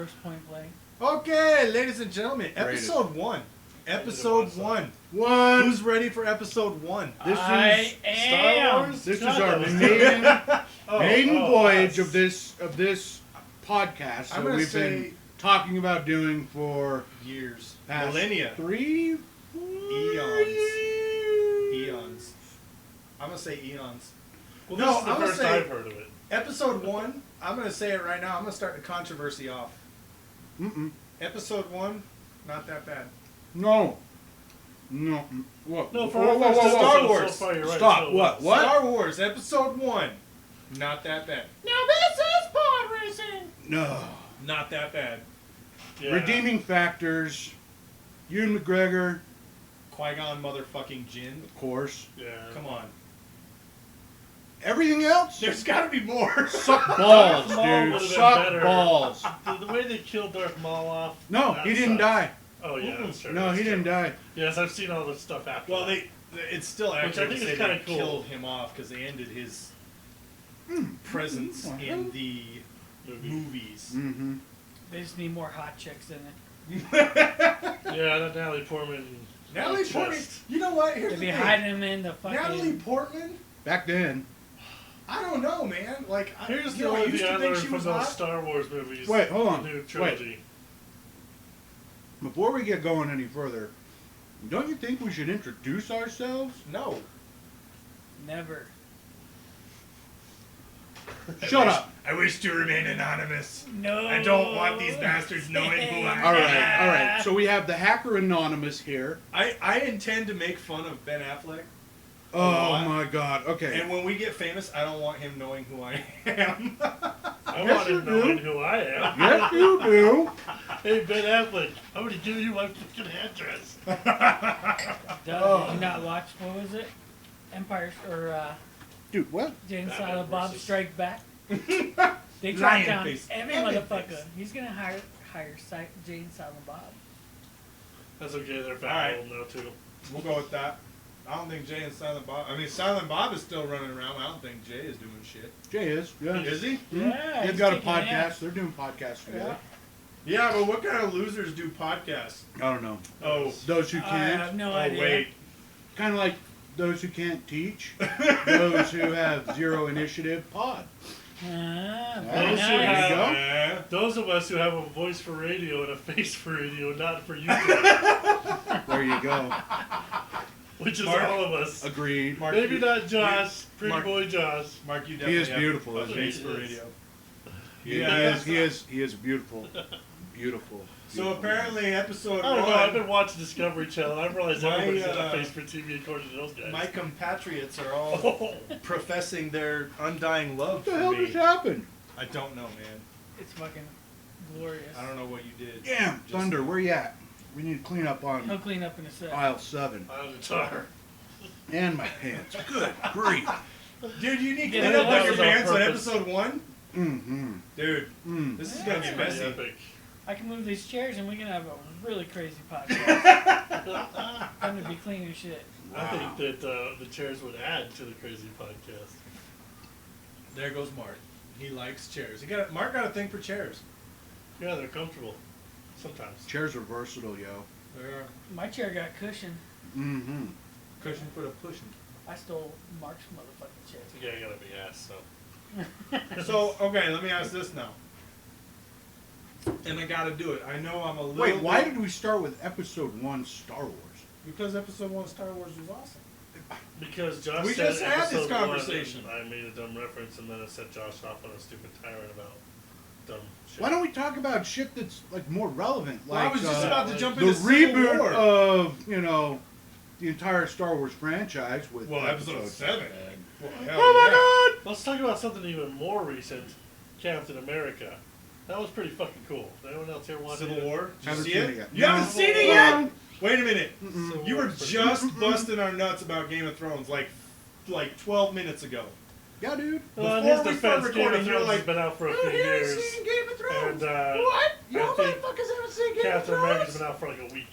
First point blank. Okay, ladies and gentlemen, episode 1. Episode 1. Who's ready for episode 1? This I is am. Star Wars. This is our maiden voyage of this podcast that we've been talking about doing for years, past millennia, 3 eons. I'm gonna say eons. Well, No, this is the I'm gonna first say- I've heard of it. Episode 1. I'm gonna say it right now. I'm gonna start the controversy off. Episode 1, not that bad. No. What? No, for Whoa, our whoa, first whoa, whoa. Star episode, Wars. So far, you're right. Stop. So, What? Star Wars, episode 1, not that bad. Now this is pod racing. No. Not that bad. Yeah. Redeeming factors. Ewan McGregor, Qui-Gon motherfucking Jinn. of course. Yeah. Come on. Everything else? There's gotta be more. Suck balls, Maul dude. would've been Suck better. balls. The way they killed Darth Maul off. No, that he didn't sucks. die. Oh yeah, that's true. No, that's he true. didn't die. Yes, I've seen all the stuff after. Well, that. it's still Which I accurate to think say is they kinda cool. killed him off because they ended his presence in the movies. Mm-hmm. They just need more hot chicks in it. Yeah, that Natalie Portman. Natalie just- Portman. You know what? Here's They'd the be thing. hiding them in the fucking. Natalie Portman. Back then. I don't know, man. Like, Here's you the know, I only used thing I to think learned she from was those hot. Star Wars movies. Wait, hold on. The new Wait. trilogy. Before we get going any further, don't you think we should introduce ourselves? No. Never. Shut up. I wish to remain anonymous. No. I don't want these bastards knowing who I am. All right. So we have the Hacker Anonymous here. I intend to make fun of Ben Affleck. Oh lot. my God. Okay. And when we get famous, I don't want him knowing who I am. I Yes, want you him knowing do. who I am. Yes, you do. Hey, Ben Affleck, I'm going to give you my fucking address. Doug, did you not watch, what was it? Empire, or Dude, what? Jane Batman Silent Bob versus- Strike Back? They Lion tracked down face. every Every motherfucker. face. He's gonna hire Jane Silent Bob. That's okay, they're All fat right. old now, too. We'll go with that. I don't think Jay and Silent Bob. I mean, Silent Bob is still running around. I don't think Jay is doing shit. Jay is. Yeah. Is he? Yeah, They've he's got a kicking podcast. ass. They're doing podcasts together. Yeah, but what kind of losers do podcasts? I don't know. Oh, Those who I can't. have no oh idea. wait. Kind of like those who can't teach. Those who have zero initiative. Pod. Very Those who There you nice. go. Those of us who have a voice for radio and a face for radio, not for YouTube, There you go. which is Mark. all of us. Agreed. Mark, Maybe you- not Josh, pretty Mark. boy Josh. Mark, you He definitely is have beautiful, a isn't face he? for He is. radio. He is beautiful. Beautiful. So apparently, episode I don't know, I've one, been watching Discovery Channel. I realized My, everybody's got a face for TV according to those guys. my compatriots are all professing their undying love What the for hell me. just happened? I don't know, man. It's fucking glorious. I don't know what you did. Damn, Just- Thunder, where you at? We need to clean up He'll on clean up in a sec. aisle 7. On the guitar. And my pants. Good grief. Dude, you need to Yeah, clean that up on your was on pants on purpose. episode 1? Mm-hmm. Dude, Mm. this is Yeah, gonna be that's Pretty messy. epic. I can move these chairs and we can have a really crazy podcast. I'm gonna be clean as shit. I think that the chairs would add to the crazy podcast. There goes Mark. He likes chairs. Mark got a thing for chairs. Yeah, they're comfortable. Sometimes. Chairs are versatile, yo. They're My chair got cushion. Mm-hmm. cushion for the pushing. I stole Mark's motherfucking chair. Yeah, you gotta be ass, so. So, okay, let me ask this now. And I gotta do it. I know I'm a little Wait, why bit- did we start with episode 1 Star Wars? Because episode 1 Star Wars was awesome. Because Josh We said just had this episode 1, conversation. and I made a dumb reference and then I set Josh off on a stupid tirade about dumb shit. Why don't we talk about shit that's like more relevant? Well, I Like was just about to jump the into Civil reboot War. of, the entire Star Wars franchise with Well, episode 7. Well, hell Oh my Let's talk about something even more recent. Captain America. That was pretty fucking cool. Did anyone else here yeah. watch Civil it? War? Did you Haven't see seen it? it yet. You haven't No. seen it yet? Wait a minute. Civil You were War's pretty just busting our nuts about Game of Thrones like 12 minutes ago. Yeah, dude. Well, in Before his we defense, started Game recording, of you were Thrones like, has been out for a few "Oh, you haven't years. seen Game of Thrones? And, What? I Y'all think motherfuckers haven't seen Game Captain of America's Thrones? been out for like a week.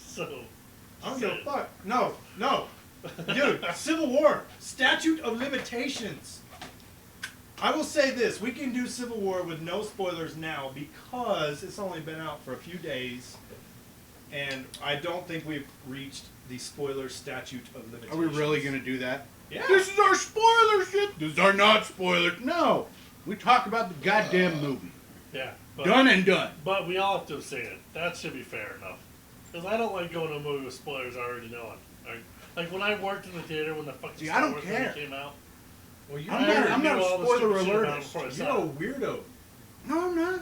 So. I don't give a fuck. No. Dude, Civil War. Statute of Limitations. I will say this: we can do Civil War with no spoilers now because it's only been out for a few days, and I don't think we've reached the spoiler statute of limitations. Are we really going to do that? Yeah. This is our spoiler shit. These are not spoilers. No. We talk about the goddamn movie. Yeah. Done and done. But we all have to say it. That should be fair enough. Because I don't like going to a movie with spoilers I already know. Like when I worked in the theater when the fucking I don't Star Wars care. movie came out. Well, I'm not a spoiler alert. You're a weirdo, No, I'm not.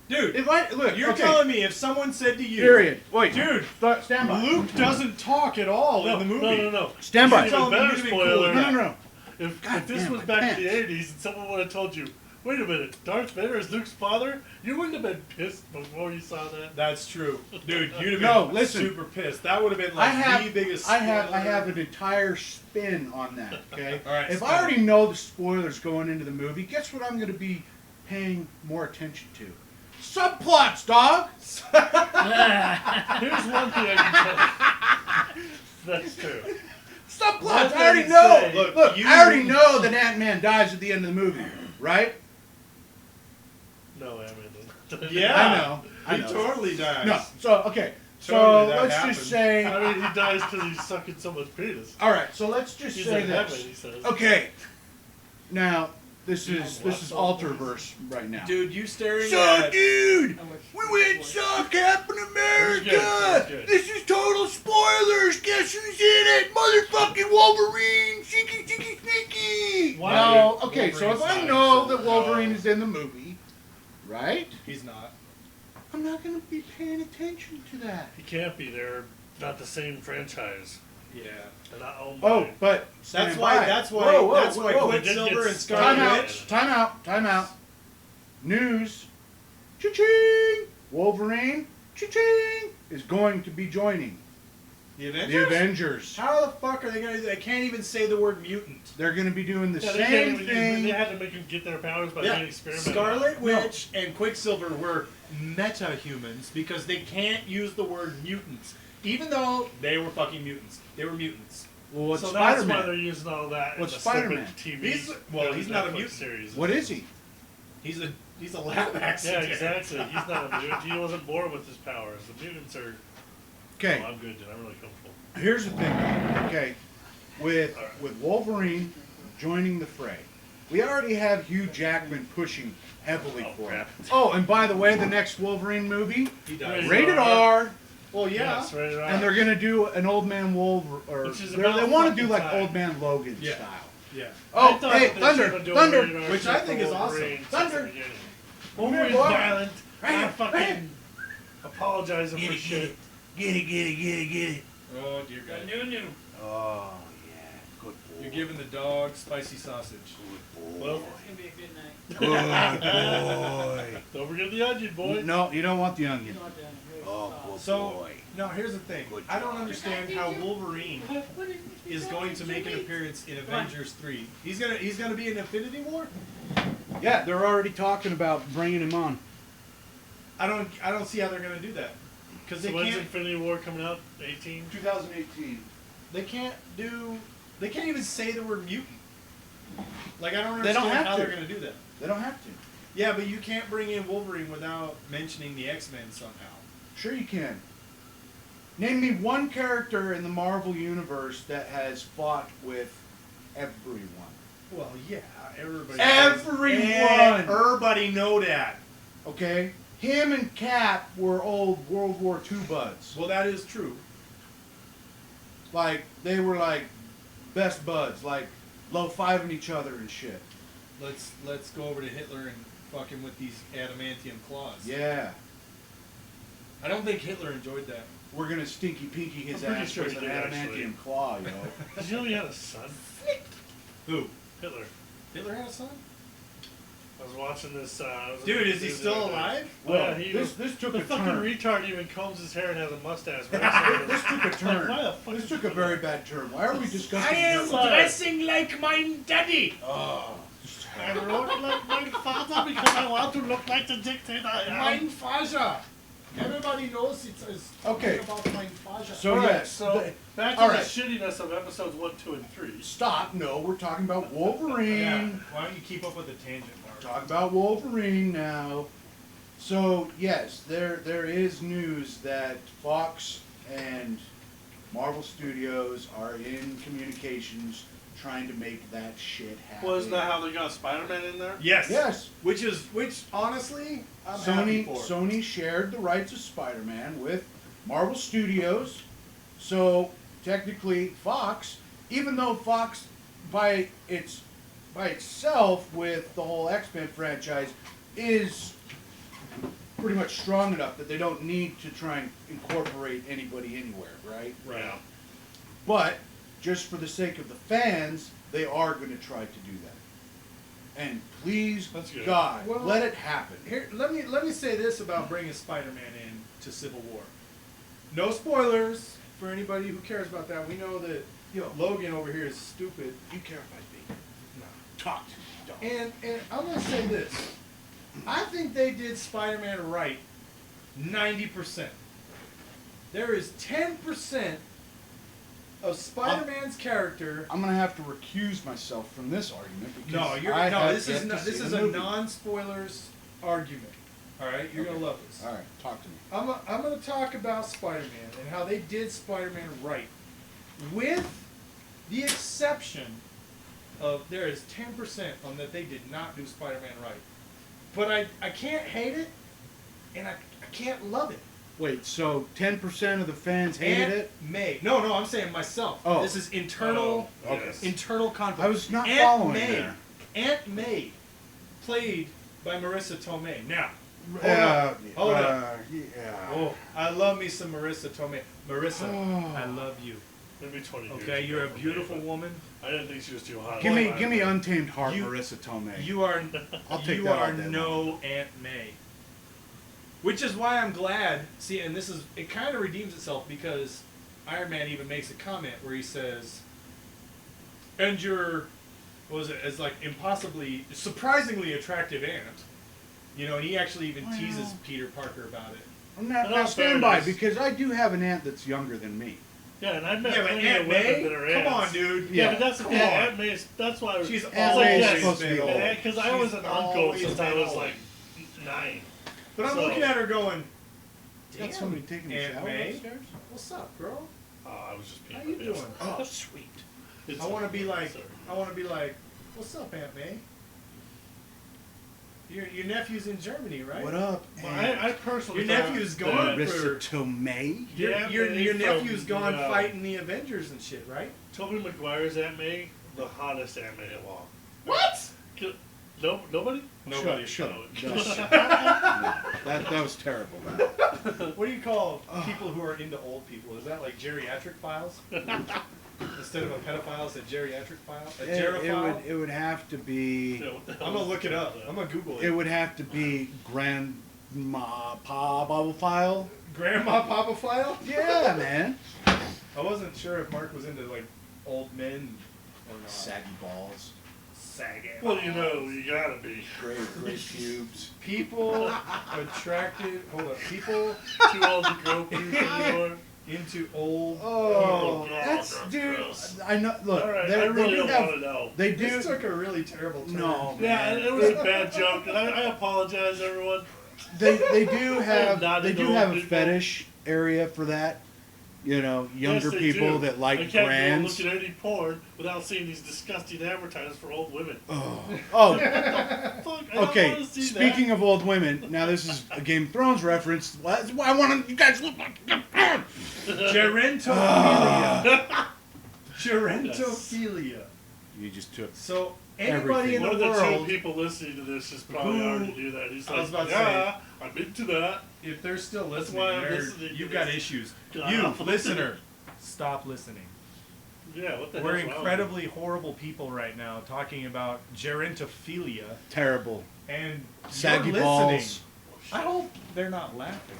dude. If I look, You're okay. telling me if someone said to you, Period. Wait, dude, stand by. Luke doesn't talk at all in the movie. No. Stand by. Even better You'd be spoiler. cool with that. No. If God this damn, was my back in the pants. 80s and someone would have told you, wait a minute, Darth Vader is Luke's father, you wouldn't have been pissed before you saw that. That's true, dude. You'd have No, been listen. super pissed. That would have been like the biggest. I have spoiler. an entire spin on that. Okay. All right, If spin I it. already know the spoilers going into the movie, guess what I'm going to be paying more attention to? Subplots, dog. Here's one thing I can tell you. That's true. Subplots. What I already did it know. say? Look, I already know that Ant-Man dies at the end of the movie, right? No, I mean, Yeah. I He know. totally dies. No. So okay. So Totally, that let's happened. just say. I mean, he dies because he's sucking so much penis. All right. So let's just He's say in heaven, this. he says. Okay. Now this is Alterverse right now. Dude, you staring So, at. dude, we went and saw Captain America. It was good. This is total spoilers. Guess who's in it? Motherfucking Wolverine. Cheeky, sneaky. Why Well, did okay, so if Wolverine's I not know in that it? Wolverine is in the movie, right? He's not. I'm not going to be paying attention to that. He can't be. They're not the same franchise. Yeah. They're not owned by. Oh, but That's stand why. by. That's why. Whoa, whoa, that's why whoa. Quicksilver and Time Scarlet out. Witch. Time out. News. Cha-ching. Wolverine. Cha-ching. Is going to be joining The Avengers. the Avengers. How the fuck are they gonna do? They can't even say the word mutant. They're going to be doing the Yeah, they can't same even thing. They had to make them get their powers by being experimented. Scarlet Witch and Quicksilver were meta-humans because they can't use the word mutants, even though they were fucking mutants. They were mutants. Well, what's So that's why Spider-Man? they're using all that What's in the Spider-Man? stupid TV. He's not a Netflix mutant. series. What is he? He's a lab Yeah, accident. exactly. He's not a mutant. He wasn't born with his powers. The mutants are. Okay, Oh, I'm good, dude. I'm really comfortable. here's the thing. Okay, with Wolverine joining the fray, we already have Hugh Jackman pushing heavily Oh, for it. crap. Oh, and by the way, the next Wolverine movie, He does. rated R, Well, yeah. Yes, rated R. and they're gonna do an Old Man Wolverine, or Which is they about want to do fucking like time. Old Man Logan Yeah. style. Yeah. Oh, I thought hey, that they should've been doing rated Thunder! R Which shit I think for is awesome. Wolverine since Thunder! the beginning. Come here, Wolverine's boy. violent. Right I'm here, fucking right here. apologizing for shit. Get it. Oh dear God. New. Oh yeah, good boy. You're giving the dog spicy sausage. Well, It's gonna be a good night. Good boy. don't forget the onion, boy. No, you don't want the You onion. know what that is. Oh, good So, boy. no, here's the thing. Good I don't job. understand how Wolverine is going to make an appearance in Avengers 3. He's gonna be in Infinity War? Yeah, they're already talking about bringing him on. I don't see how they're gonna do that. Because So they when's can't Infinity War coming out? 18? 2018. they can't even say the word mutant. Like I don't They don't understand have how to. they're gonna do that. They don't have to. Yeah, but you can't bring in Wolverine without mentioning the X-Men somehow. Sure you can. Name me one character in the Marvel Universe that has fought with everyone. Well, yeah, everybody. Everyone! Everybody know that. Okay? Him and Cap were old World War II buds. Well, that is true. Like, they were like best buds, like low-fiving each other and shit. Let's go over to Hitler and fuck him with these adamantium claws. Yeah. I don't think Hitler enjoyed that. We're gonna stinky pinky his I'm pretty ass sure with he an did, actually. adamantium claw, yo. Did you know he had a son? Who? Hitler. Hitler had a son? I was watching this. Dude, is he still alive? Well, he this took the a fucking turn. retard even combs his hair and has a mustache. This took a turn. Why the fuck This is took he a doing very that? bad turn. Why are we discussing this? dressing like my daddy. Oh. I look like my father because I want to look like the dictator I am. Mein Vater. Everybody knows it's Okay. about playing Faja. So Alright, yes. so back to all the right. shittiness of episodes 1, 2, and 3. Stop. No, we're talking about Wolverine. Yeah. Why don't you keep up with the tangent, Mark? Talk about Wolverine now. So yes, there is news that Fox and Marvel Studios are in communications trying to make that shit happen. Well, isn't that how they got Spider-Man in there? Yes. Yes. Which honestly, I'm happy for. Sony shared the rights of Spider-Man with Marvel Studios. So technically Fox, even though Fox by itself with the whole X-Men franchise is pretty much strong enough that they don't need to try and incorporate anybody anywhere, right? Right. Yeah. But just for the sake of the fans, they are going to try to do that. And please, That's good. God, Well, let it happen. Here, let me say this about bringing Spider-Man in to Civil War. No spoilers for anybody who cares about that. We know that Logan over here is stupid. You care if I speak? No. Talk to me, dog. And I'm gonna say this. I think they did Spider-Man right 90%. There is 10% of Spider-Man's character. I'm going to have to recuse myself from this argument because This is a movie. non-spoilers argument. All right, you're gonna love this. All right, talk to me. I'm gonna talk about Spider-Man and how they did Spider-Man right, with the exception of there is 10% on that they did not do Spider-Man right. But I can't hate it, and I can't love it. Wait, so 10% of the fans hated Aunt it? May. No, I'm saying myself. Oh. This is internal, yes. internal conflict. I was not Aunt following May, there. Aunt May, played by Marissa Tomei. Now, hold uh, up. Yeah. Oh, I love me some Marissa Tomei. Marissa, Oh. I love you. Maybe 20 years. Okay, you're a ago for me, beautiful but woman. I didn't think she was too hot. Give me Untamed Heart, You- Marissa Tomei. You are I'll take you that all are day no Aunt May. Which is why I'm glad. See, and it kind of redeems itself because Iron Man even makes a comment where he says, "And your, what was it? As like surprisingly attractive aunt." You know, and he actually even Well. teases Peter Parker about it. Now No, stand by, fairness. because I do have an aunt that's younger than me. Yeah, and I've met Yeah, but plenty Aunt of women May, that are come aunts. on, dude. Yeah, Yeah, but that's the come thing. on. Aunt May that's why She's I was Aunt like, May is yes, supposed to be old. because I was She's an uncle always since I been was old. like 9. But I'm So- looking at her going, Got "Damn, somebody taking a Aunt shower May, upstairs? what's up, girl? Oh, I was just How peeing you my pants. doing? Oh, sweet. It's I want to be like, sorry. what's up, Aunt May? Your nephew's in Germany, right? What up, Well, Aunt I personally Your thought nephew's that- gone. Marissa Tomei? Your, Yeah, your, May your from, nephew's gone uh, fighting the Avengers and shit, right? Tobey Maguire's Aunt May, the hottest Aunt May of all. What? No, nobody? Nobody. Shut No. up. No, shut up. That was terrible. Man. What do you call people who are into old people? Is that like geriatric files? Instead of a pedophile, it's a geriatric file? A gerophile? It would have to be. Yeah, what the hell I'm gonna is look it up. that? I'm gonna Google It it. would have to be Grandma Pa Bubble File. Grandma Papa file? Yeah, man. I wasn't sure if Mark was into like old men or not. Saggy balls. Sagging. Well, you know, you gotta be. Great pubes. People attracted. Hold up. People Too old to grow pubes anymore. into old. Oh, God, that's that's dude. gross. I know. Look, Alright, they, I they really do don't have. want to know. They do. This took a really terrible turn. No, Yeah, man. it was a bad joke, and I apologize, everyone. They do have not they into do old have a people. fetish area for that. You know, younger Yes, they people do. that like I can't brands. go look at any porn without seeing these disgusting advertisements for old women. Oh, Fuck, I don't okay. want to see Speaking of old women, now this is a Game of Thrones reference. That's why I want you guys to look like. Gerontophilia. Gerontophilia. You just took. So anybody in Everything. the One of the two world, people listening to this is probably Who- already do that. He's I like, was about to yeah, I'm into that. if they're still That's listening, why I'm they're- listening to you've this. got issues. God. You, listener, stop listening. Yeah, what the We're hell's wrong with incredibly horrible people right now talking about gerontophilia, Terrible. and Saggy you're balls. listening. I hope they're not laughing.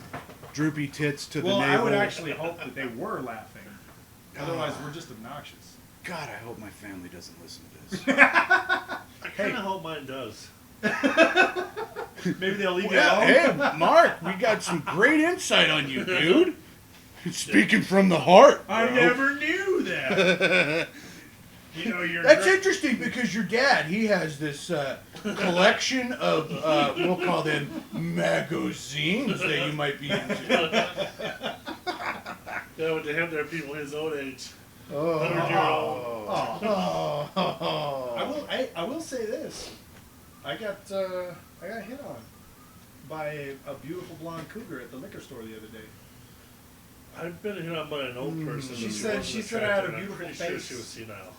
Droopy tits to Well, the I navel. would actually hope that they were laughing. Otherwise, we're just obnoxious. God, I hope my family doesn't listen to this. I kind Hey. of hope mine does. Maybe they'll leave you Well, alone. hey, Mark, You got some great insight on you, dude. Speaking from the heart. I bro. never knew that. You know, you're That's interesting because your dad, he has this collection of, we'll call them magazines that you might be into. Yeah, but to him, there are people his own age. Oh. 100-year-old. Oh. I will say this. I got hit on by a beautiful blonde cougar at the liquor store the other day. I've been hit on by an old person. She that said wasn't I had a attractive, and beautiful I'm pretty face. sure she was senile.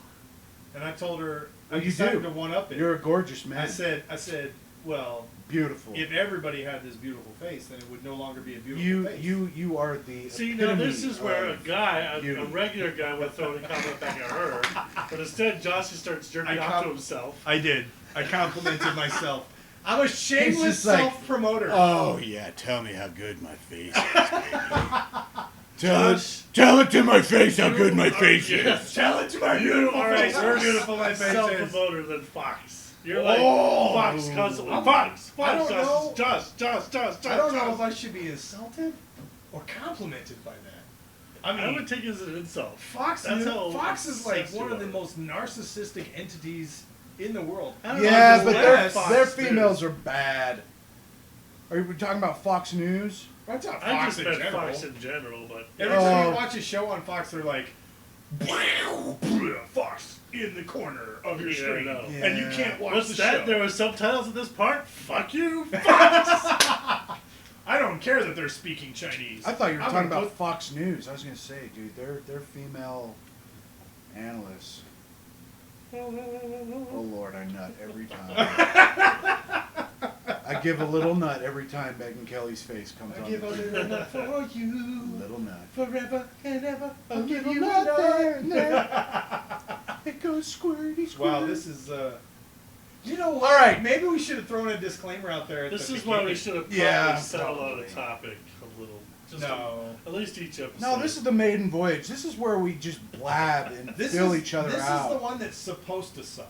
And I told her, Well, I you decided do. to one-up it. You're a gorgeous man. I said, well, beautiful. if everybody had this beautiful face, then it would no longer be a beautiful face. You are the See, now this epitome is where a of guy, a beauty. regular guy, would throw a comment back at her. But instead, Josh just starts jerking off to himself. I did. I complimented myself. I'm a shameless just like, self-promoter. Oh yeah, tell me how good my face is, baby. Josh, Tell it to my face how good my face yes. is. Tell it to my You beautiful are face. a How beautiful my face is. self-promoter than Fox. You're like Oh. Fox constantly. I'm- Fox, I don't know. Josh. I don't know if I should be insulted or complimented by that. I mean, I would take it as an insult. Fox That's how is like obsessed one you of the are. most narcissistic entities in the world. I don't Yeah, know, but unless their Fox females News. are bad. Are we talking about Fox News? That's not I Fox just in meant general. Fox in general, but Every time Oh. you watch a show on Fox, they're like, Fox in the corner of your Yeah, I screen, know. and you can't watch what's the that? show. There were subtitles in this part? Fuck you, Fox! I don't care that they're speaking Chinese. I thought you were I'm talking gonna about Fox News. I was gonna say, dude, they're female analysts. Oh Lord, I nut every time. I give a little nut every time Megyn Kelly's face comes on. I give a little nut for you, little nut. forever and ever. I'll give Little you nut a there nut. and there. It goes squirty squirty. Wow, this is. You know what? All right. Maybe we should have thrown a disclaimer out there. At This the is why we beginning. should have probably Yeah, settled on probably. a topic a little. Just No. at least each episode. No, this is the maiden voyage. This is where we just blab and fill each other this out. is the one that's supposed to suck.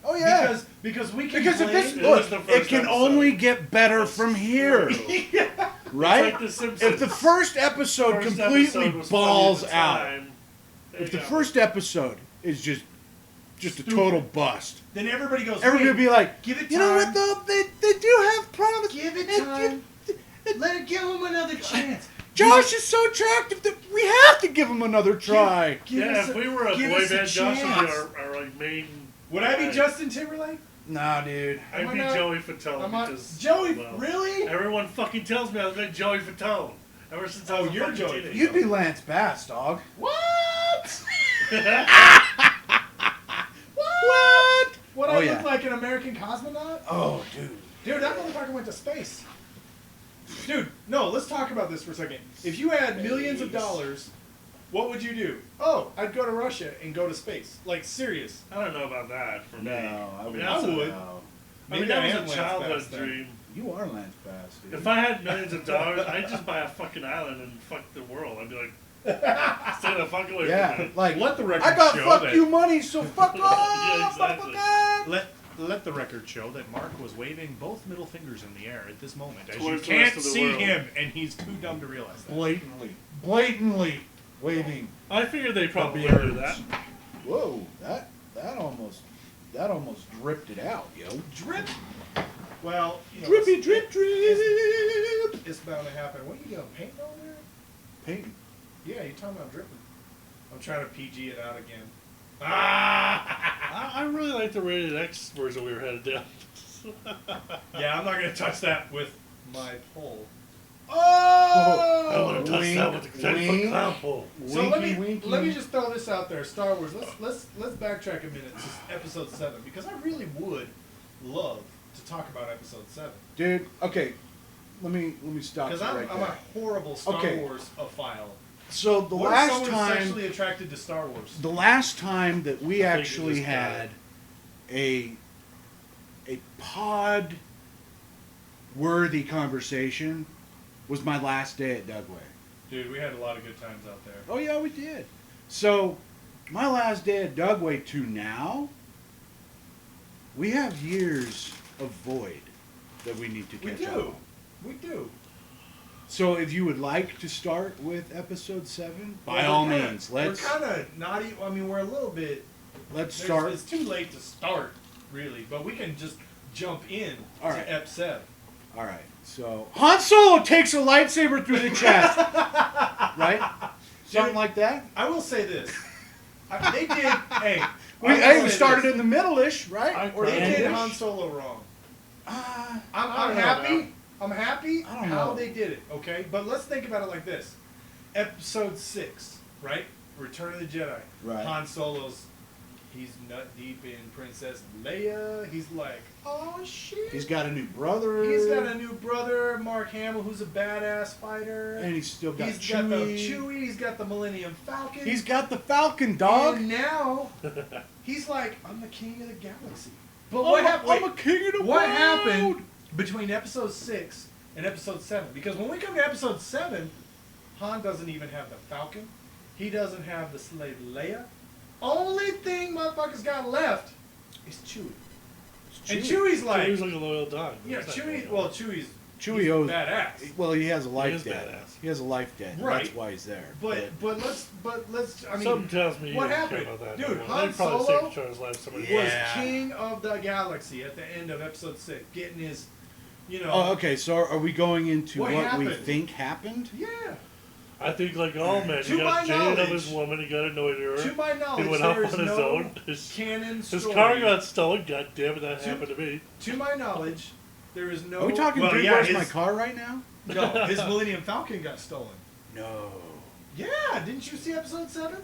Oh yeah. Because we can Because if claim- this It look, is the it first can episode. only get better from here, right? It's like The Simpsons. If the first episode First completely episode was balls funny at the out, time. There if you the go. first episode is just a total bust, then everybody goes. everybody "Wait, will be like, give it you know what time. though, they do have problems. Give it time. Let it give him another chance. Josh is so attractive that we have to give him another try. Give Yeah, us if a- we were a give boy us a band, Josh would be chance. our like main. Would I be guy. Justin Timberlake? Nah, dude. I'd Am I be not- Joey Fatone I'm not- because Joey, well, really? Everyone fucking tells me I was like Joey Fatone ever since I Oh, was a you're fucking Joey. teenager. You'd be Lance Bass, dog. What? What? What Oh, I yeah. look like an American cosmonaut? Oh, dude. Dude, that motherfucker went to space. Dude, no, let's talk about this for a second. If you had millions of dollars, what would you do? Oh, I'd go to Russia and go to space. Like, serious. I don't know about that for me. No, I mean, would. that's a- would. No. I mean, Maybe I that am was a Lance childhood Bass then. dream. You are Lance Bass, dude. If I had millions of dollars, I'd just buy a fucking island and fuck the world. I'd be like, stay the fuck away from yeah, me. like Let the record I got show fuck that- you money, so fuck off, Yeah, exactly. motherfucker. Let the record show that Mark was waving both middle fingers in the air at this moment, as you Towards the can't rest of the see world. him, and he's too dumb to realize that. Blatantly waving. I figured they probably the would do beards. that. Whoa, that almost dripped it out, yo. Drip. Well, you know, Drippy it's- drip drip. It's bound to happen. What are you doing? Paint over there? Painting. Yeah, you're talking about dripping. I'm trying to PG it out again. Ah! I really like the rated X version we were headed down. Yeah, I'm not gonna touch that with my pole. Oh! I want to touch that with the 10-foot wink. clown pole. So let Winky. me just throw this out there. Star Wars. Let's backtrack a minute to episode 7 because I really would love to talk about episode 7 Dude, okay. Let me stop you because right I'm there. a horrible Star Okay. Wars file. So the What if last someone is time sexually attracted to Star Wars? the last time that we I think actually it was had a pod worthy conversation was my last day at Dugway. Dude, we had a lot of good times out there. Oh yeah, we did. So my last day at Dugway to now, we have years of void that we need to We catch up do. on. We do. So if you would like to start with episode 7, by all means, let's. We're kind of not. I mean, we're a little bit. Let's start. It's too late to start, really, but we can just jump in All right. to Ep 7. All right. So Han Solo takes a lightsaber through the chest, right? Something like that. I will say this. They did. Hey, We started in the middle-ish, right? Or They did end-ish? Han Solo wrong. Uh, I'm don't know, happy. man. I'm happy I don't how know. they did it. Okay, but let's think about it like this: Episode 6, right? Return of the Jedi. Right. Han Solo's. He's nut deep in Princess Leia. He's like, oh shit. he's got a new brother. He's got a new brother, Mark Hamill, who's a badass fighter. And he's still got He's Chewie. got the Chewie. He's got the Millennium Falcon. He's got the Falcon, dog. And now he's like, I'm the king of the galaxy. But I'm what a king of the What world. happened between episode 6 and episode 7? Because when we come to episode 7, Han doesn't even have the Falcon. He doesn't have the slave Leia. Only thing motherfuckers got left is Chewie. And Chewie's like, Chewie's like a loyal dog. yeah, He's not Chewie. loyal. Well, Chewie's Chewie owes. badass. Well, he has a He life is debt. badass. He has a life debt. Right. That's why he's there. But let's. I mean, Something tells me you what don't happened? care about that. Dude, anymore. Han They probably Solo saved Charles' life somebody Yeah. was king of the galaxy at the end of episode 6, getting his, you know. Oh, okay. So are we going into What what we happened? think happened? Yeah. I think like all men, To he got my jaded of knowledge- his woman, he got annoyed at her. To my knowledge, he went there off is on his no own. canon His story. car got stolen. God damn it, that To- happened to me. To my knowledge, there is no. Are we talking well, Dude, yeah, Where's his, My Car right now? No, his Millennium Falcon got stolen. No. Yeah, didn't you see episode 7?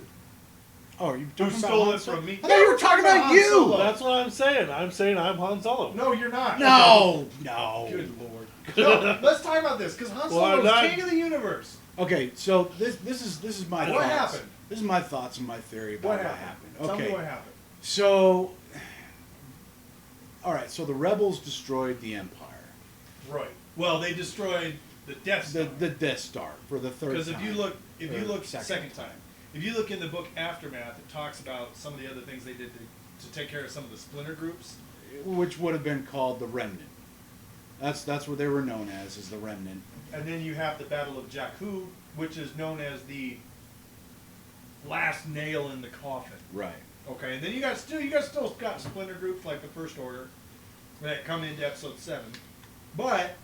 Oh, are you Who talking about stole Han it Solo? from me? I thought you were talking about Han you. Solo. That's what I'm saying. I'm saying I'm Han Solo. No, you're not. No. Good lord. No, let's talk about this because Han Well, Solo I'm is not- king of the universe. Okay, so this is my What thoughts. happened? This is my thoughts and my theory about What what happened? happened. Tell Okay. me what happened. So, all right. So the rebels destroyed the Empire, Right. Well, they destroyed the Death Star. the Death Star for the third time. Because if you look, Or second time, if you look in the book Aftermath, it talks about some of the other things they did to take care of some of the splinter groups. which would have been called the Remnant. That's what they were known as, is the Remnant. And then you have the Battle of Jakku, which is known as the last nail in the coffin. Right. Okay, and then you still got splinter groups like the First Order that come into episode 7. But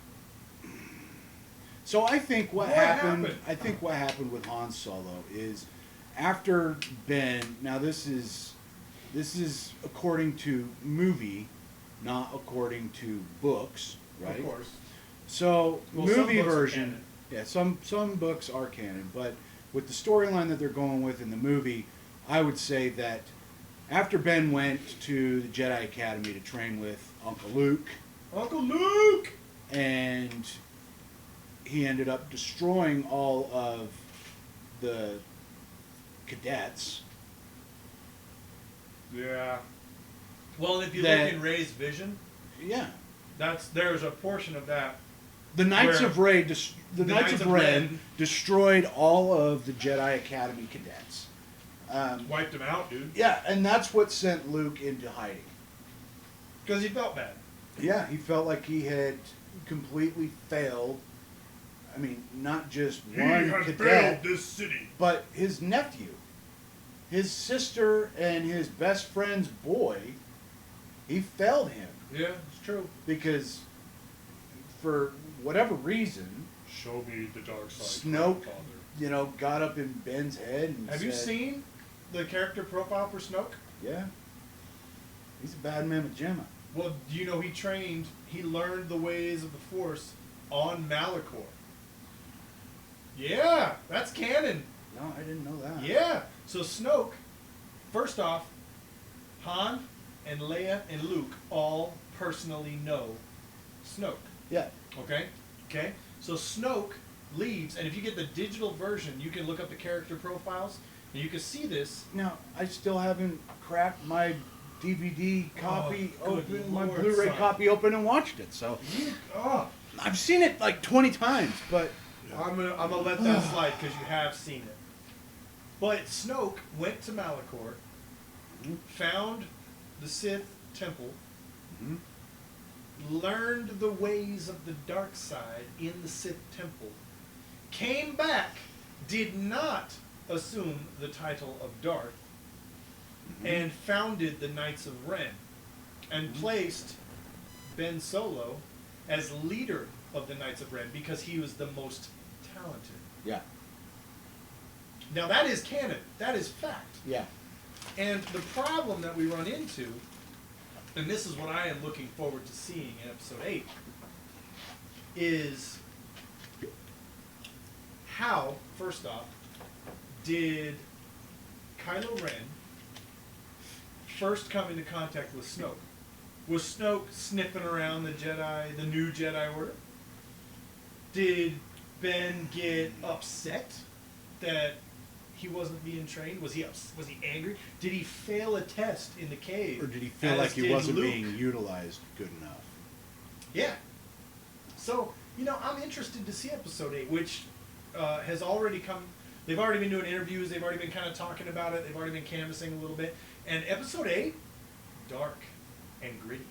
So I think what What happened. happened? I think what happened with Han Solo is after Ben. Now this is according to movie, not according to books, right? of course, So Well, some movie books are version, canon. yeah, some books are canon, but with the storyline that they're going with in the movie, I would say that after Ben went to the Jedi Academy to train with Uncle Luke, Uncle Luke. and he ended up destroying all of the cadets. Yeah. Well, and if you That- look in Rey's vision, Yeah, there's a portion of that. the Knights Where- of Ren, the Knights of Ren Ren destroyed all of the Jedi Academy cadets. Wiped him out, dude. Yeah, and that's what sent Luke into hiding. Because he felt bad. Yeah, he felt like he had completely failed. I mean, not just one cadet, this city. but his nephew, his sister, and his best friend's boy. He failed him Yeah, it's true. because, for whatever reason, Show me the dark side. Snoke, Father. got up in Ben's head and Have said, you seen the character profile for Snoke? Yeah, he's a bad man with Gemma. Well, do you know he learned the ways of the Force on Malachor. Yeah, that's canon. No, I didn't know that. Yeah. So Snoke, first off, Han and Leia and Luke all personally know Snoke. Yeah. Okay? Okay? So Snoke leaves, and if you get the digital version, you can look up the character profiles, and you can see this. Now, I still haven't cracked my DVD copy Oh, good open, my Lord, Blu-ray son. copy open and watched it. So I've seen it like 20 times, but I'm gonna let that slide because you have seen it. But Snoke went to Malachor, found the Sith temple, Mhm. learned the ways of the dark side in the Sith temple, came back, did not assume the title of Darth, and founded the Knights of Ren, and placed Ben Solo as leader of the Knights of Ren because he was the most talented. Yeah. Now that is canon. That is fact. Yeah. And the problem that we run into, and this is what I am looking forward to seeing in Episode 8, is how, first off, did Kylo Ren first come into contact with Snoke? Was Snoke sniffing around the Jedi, the new Jedi Order? Did Ben get upset that he wasn't being trained? Was he angry? Did he fail a test in the cave? Or did he feel as like he did wasn't Luke? being utilized good enough? Yeah. So, I'm interested to see Episode 8, which has already come. They've already been doing interviews. They've already been kind of talking about it. They've already been canvassing a little bit. And Episode 8, dark and gritty.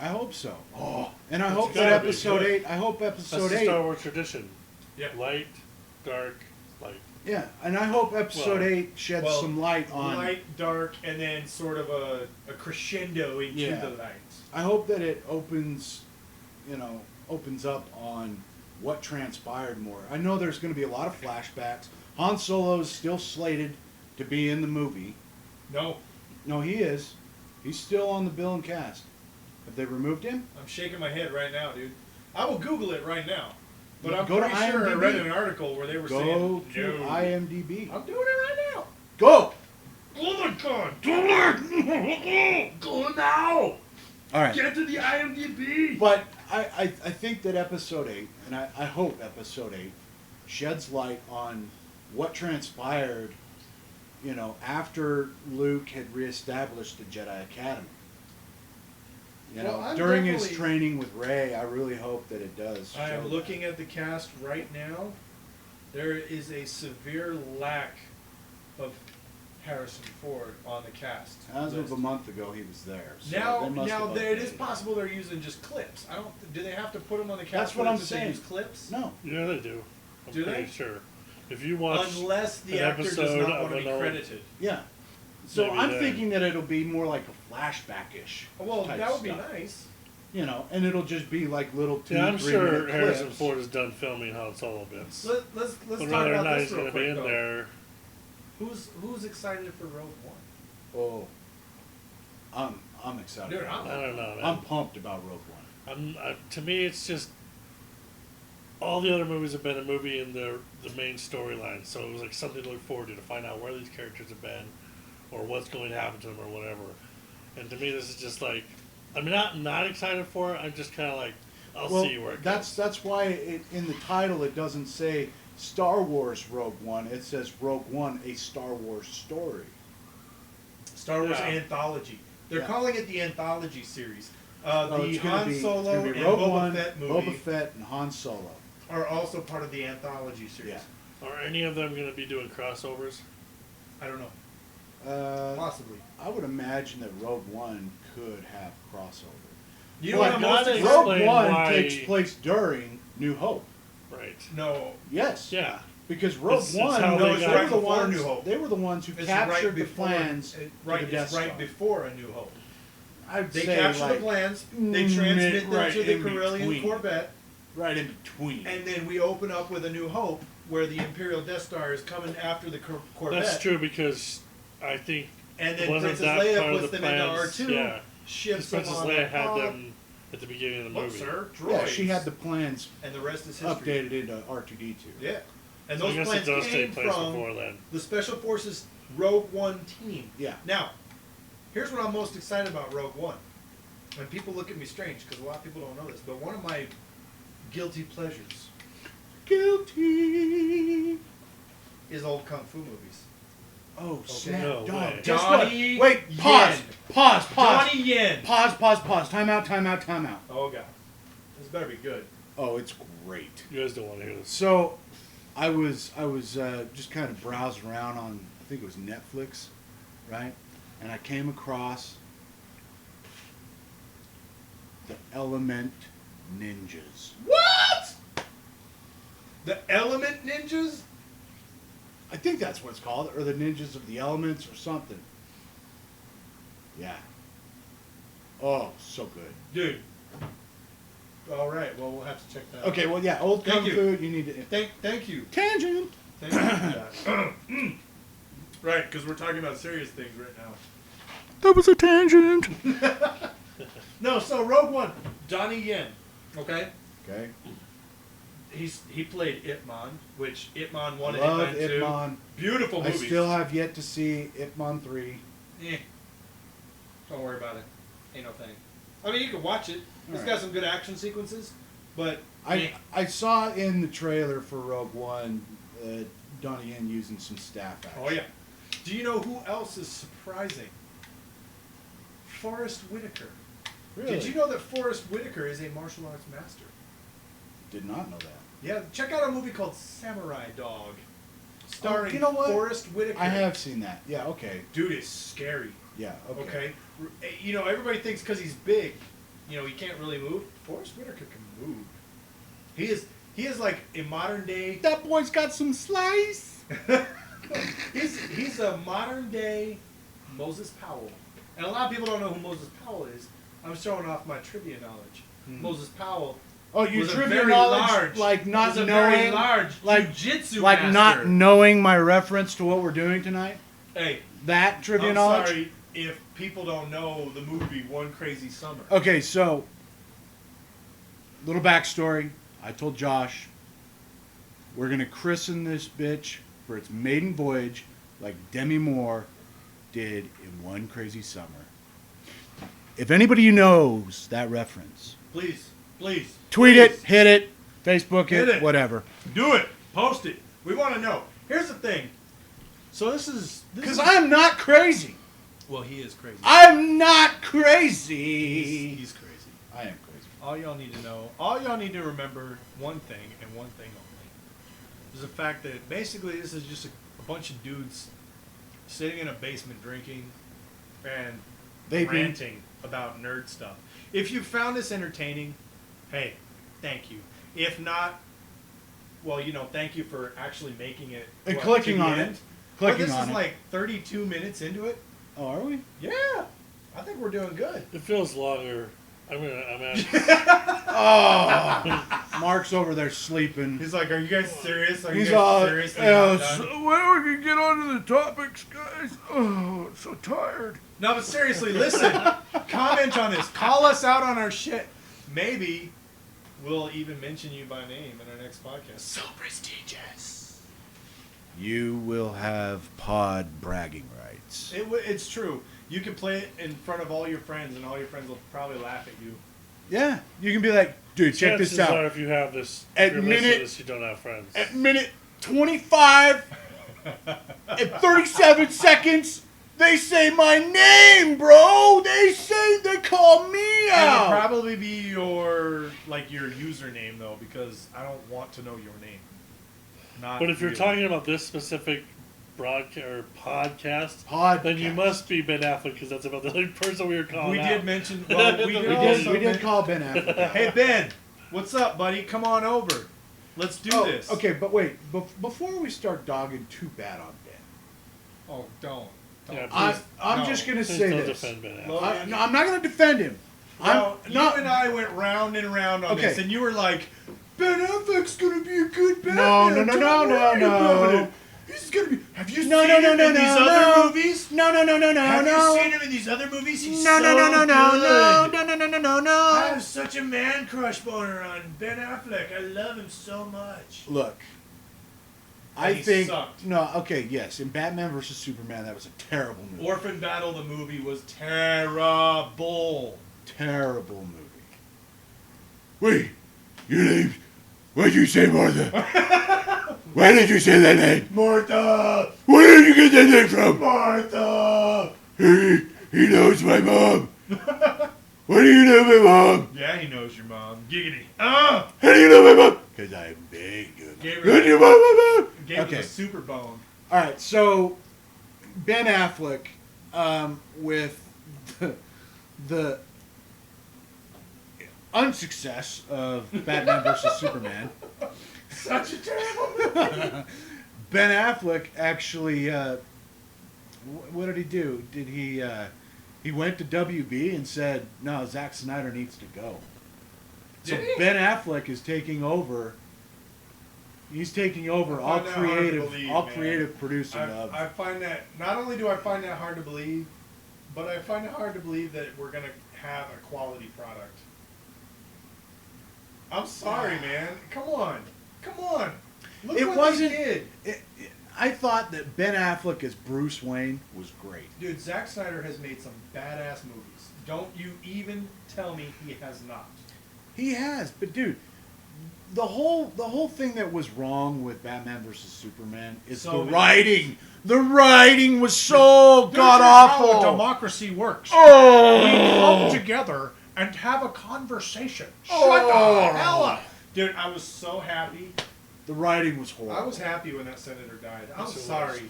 I hope so. Oh, and I It's hope that gotta be Episode good. 8. I hope That's Episode the 8. Star Wars tradition. Yeah. Light, dark, light. Yeah, and I hope Episode Well- 8 sheds some light on. Light, dark, and then sort of a crescendo into Yeah. the light. I hope that it opens up on what transpired more. I know there's going to be a lot of flashbacks. Han Solo is still slated to be in the movie. No, No, he is. He's still on the bill and cast. Have they removed him? I'm shaking my head right now, dude. I will Google it right now. But You I'm go to pretty sure I IMDb. read an article where they were Go saying, to no. IMDb. I'm doing it right now. Go! Oh my god, do it! Go now! All right. Get to the IMDb! But I think that Episode 8, and I hope Episode 8, sheds light on what transpired, after Luke had reestablished the Jedi Academy. Well, I'm During his definitely- training with Rey, I really hope that it does. I am show looking at the cast right now. There is a severe lack of Harrison Ford on the cast. that. As of list. a month ago, he was there. So Now, they must have it is updated. possible they're using just clips. I don't. Do they have to put them on the cast? That's what I'm list if they saying. Use clips. No. Yeah, they do. I'm Do pretty they? sure. If you watch Unless the an actor does episode not of want to an be old- credited. Yeah. So Maybe I'm then. thinking that it'll be more like a flashback-ish. Well, type that would be stuff. nice. And it'll just be like little 2-3 yeah, I'm sure minute Harrison clips. Ford is done filming Han Solo bits. Let's But talk whether or about not this he's real going to be quick in though. there, Who's excited for Rogue One? Oh, I'm excited. Dude, about I Rogue don't know, One. man. I'm pumped about Rogue One. To me, it's just all the other movies have been a movie in the main storyline, so it was like something to look forward to find out where these characters have been, or what's going to happen to them, or whatever. And to me, this is just like, I'm not excited for it. I'm just kind of like, I'll see where it goes. That's why in the title it doesn't say Star Wars Rogue One. It says Rogue One, a Star Wars story. Star Wars Yeah. Anthology. They're Yeah. calling it the Anthology series. Oh, The it's gonna Han be, Solo it's gonna and be Rogue Boba One, Fett movie Boba Fett, and Han Solo. are also part of the Anthology series. Yeah. Are any of them going to be doing crossovers? I don't know. Possibly. I would imagine that Rogue One could have crossover. You know But what I'm God, most they excited? Rogue explain One why- takes place during New Hope. Right. No. Yes. Yeah. Because Rogue It's One, how they they got were the before ones. New Hope. They were the ones who It's captured right the before, plans right, to the Death it's right Star. before A New Hope. I'd They say capture like the plans, they transmit them right to the in Corellian between. Corvette, right in between. and then we open up with A New Hope, where the Imperial Death Star is coming after the Corvette. That's true because I think And then wasn't Princess that Leia part of puts the them into plans? R2, Yeah. shifts them Princess on Leia that had pod. them at the beginning of the Look, movie. sir, droids. Yeah, she had the plans And the rest is history. updated into R2D2. Yeah. And So I those guess it plans does came take place from before then. the Special Forces Rogue One team. Yeah. Now, here's what I'm most excited about Rogue One. And people look at me strange because a lot of people don't know this, but one of my guilty pleasures Guilty. is old kung fu movies. Oh, Okay. snap, No dog. way. Guess Donnie what? Wait, pause. Yen. Pause. Donnie Yen. Pause. Time out. Oh god, this better be good. Oh, it's great. You guys don't want to hear this. So, I was just kind of browsing around on, I think it was Netflix, right? And I came across the Element Ninjas. What? The Element Ninjas? I think that's what it's called, or the Ninjas of the Elements or something. Yeah. Oh, so good. Dude. All right, well, we'll have to check that out. Okay, well, yeah, old Thank kung you. fu, you need to... Thank you. Tangent! Thank you for that. Right, because we're talking about serious things right now. That was a tangent! No, so Rogue One. Donnie Yen, okay? Okay. He played Ip Man, which Ip Man 1 and Love Ip Man 2. Ip Man. Beautiful I movies. still have yet to see Ip Man 3. Eh. Don't worry about it. Ain't no thing. I mean, you can watch it. It's All got right. some good action sequences, but eh. I saw in the trailer for Rogue One Donnie Yen using some staff action. Oh, yeah. Do you know who else is surprising? Forrest Whitaker. Really? Did you know that Forrest Whitaker is a martial arts master? Did not know that. Yeah, check out a movie called Samurai Dog, starring you know what? Forrest Whitaker. I have seen that. Yeah, okay. Dude is scary. Yeah, okay. Okay. You know, everybody thinks because he's big, you know, he can't really move. Forrest Whitaker can move. He is like a modern day. That boy's got some slice! he's a modern day Moses Powell, and a lot of people don't know who Moses Powell is. I'm showing off my trivia knowledge. Moses Powell. Oh, you was a trivia very knowledge, large, like not was a very knowing, large like jiu-jitsu like master. not knowing my reference to what we're doing tonight. Hey, That trivia I'm knowledge. sorry if people don't know the movie One Crazy Summer. Okay, so little backstory. I told Josh we're gonna christen this bitch for its maiden voyage, like Demi Moore did in One Crazy Summer. If anybody knows that reference, Please, please. tweet please. it, hit it, Facebook Hit it, it. whatever. Do it. Post it. We want to know. Here's the thing. So this is Because I'm not crazy. well, he is crazy. I'm not crazy. He's crazy. I am crazy. All y'all need to know. All y'all need to remember one thing and one thing only. Is the fact that basically this is just a bunch of dudes sitting in a basement drinking and Vaping. ranting about nerd stuff. If you found this entertaining, hey, thank you. If not, well, you know, thank you for actually making it. And what, clicking to the on end. it. Clicking this on is it. like 32 minutes into it. Oh, are we? Yeah, I think we're doing good. It feels longer. I'm at Oh, Mark's over there sleeping. He's like, "Are you guys serious? Are He's you guys all, seriously not done?" when are we gonna get on to the topics, guys? Oh, I'm so tired. No, but seriously, listen. Comment on this. Call us out on our shit. Maybe we'll even mention you by name in our next podcast. So prestigious. You will have pod bragging rights. It's true. You can play it in front of all your friends, and all your friends will probably laugh at you. Yeah, you can be like, dude, check chances this are out. if you have this, At if you're listening to minute- this, you don't have friends. At minute 25 and 37 seconds, they say my name, bro. They call me It'll out. probably be your username though, because I don't want to know your name. Not But if you're really. talking about this specific broadcast or podcast, Podcast. then you must be Ben Affleck because that's about the only person we were calling we out. did mention. Well, we We did. We also did, call Ben Affleck. Hey Ben, what's up, buddy? Come on over. Let's do this. Okay, but wait. Before we start dogging too bad on Ben, Oh, don't. Yeah, I'm No. just gonna Please say don't this. defend Ben Affleck. Logan. No, I'm not gonna defend him. No, I'm you and I went round and round on Okay. this, and you were like, Ben Affleck's gonna be a good Batman. No, Don't worry about it. He's gonna be. Have you No, seen no, him no, in no, these no, other no. movies? No, no, no, no, no, Have no. you seen him in these other movies? He's No, no, so no, no, no, no, good. no, no, no, no, I no. have such a man crush boner on Ben Affleck. I love him so much. Look, And I he think sucked. no. Okay, yes, in Batman versus Superman, that was a terrible movie. Orphan Battle, the movie, was terrible. Terrible movie. Wait, your name? What'd you say, Martha? Why did you say that name? Martha! Where did you get that name from? Martha! He knows my mom. What do you know my mom? Yeah, he knows your mom. Giggity. How do you know my mom? Because I'm big. Gave her- Good, you mom, my mom. Gave him Okay. a super bone. All right, so Ben Affleck with the unsuccess of Batman versus Superman Such a terrible movie. Ben Affleck actually, what did he do? Did he went to WB and said, no, Zack Snyder needs to go. So Did he? Ben Affleck is taking over. He's taking over all find that hard to creative, believe, all man. creative producing of. I find that, not only do I find that hard to believe, but I find it hard to believe that we're going to have a quality product. I'm sorry, man. Come on. Come on. Look It what wasn't. they did. I thought that Ben Affleck as Bruce Wayne was great. Dude, Zack Snyder has made some badass movies. Don't you even tell me he has not. He has, but dude, the whole thing that was wrong with Batman versus Superman is So the many- writing. The writing was so god How awful. democracy works. Oh, We come together and have a conversation. Shut Oh. the hell up. Dude, I was so happy. the writing was horrible. I was happy when that senator died. I'm Yes, it sorry.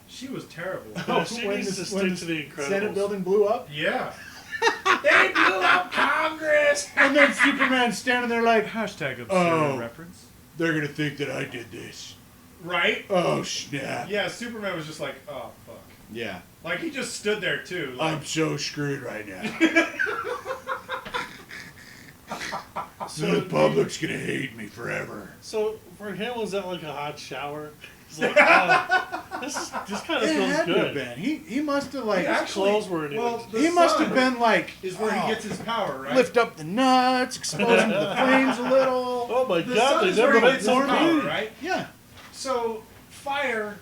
She was terrible. No, she needs to stick to the Incredibles. Senate building blew up, Yeah. They blew up Congress. and then Superman's standing there like, Hashtag obscene Oh. reference. they're gonna think that I did this. Right? Oh snap! Yeah, Superman was just like, oh, fuck. Yeah, Like, he just stood there, too. Like, I'm so screwed right now. So the public's gonna hate me forever. So for him, was that like a hot shower? He's like, oh, this kind of It feels had to have good. been. He must have like. Yeah, His clothes weren't well, even. the He must have sun been like. is where oh, he gets his power, right? Lift up the nuts, expose them to the flames a little. Oh my The god, sun they is where never he meant gets his more power, me. right? Yeah. So, fire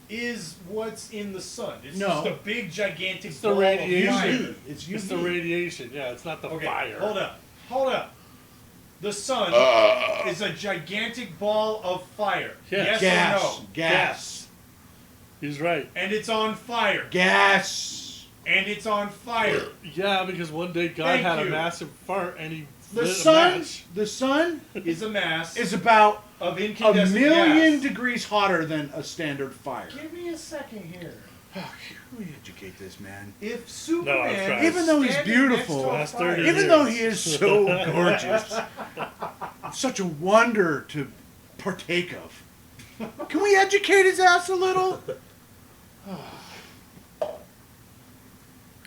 is what's in the sun. It's No. just a big, gigantic It's the ball radiation. of fire. UV. It's UV. It's the radiation. Yeah, it's not the Okay, fire. hold up. Hold up. The sun is a gigantic ball of fire. Yes. Yes Gas. or no? Gas. He's right. And it's on fire. Gas. And it's on fire. Yeah, because one day God Thank had you. a massive fart and he The lit a sun. match. The sun Is a mass is about of a incandescent million gas. degrees hotter than a standard fire. Give me a second here. Let me educate this man. If No, I'm Superman, trying. Even though he's standing beautiful, next to a Last fire- 30 Even years. though he is so gorgeous, such a wonder to partake of. Can we educate his ass a little?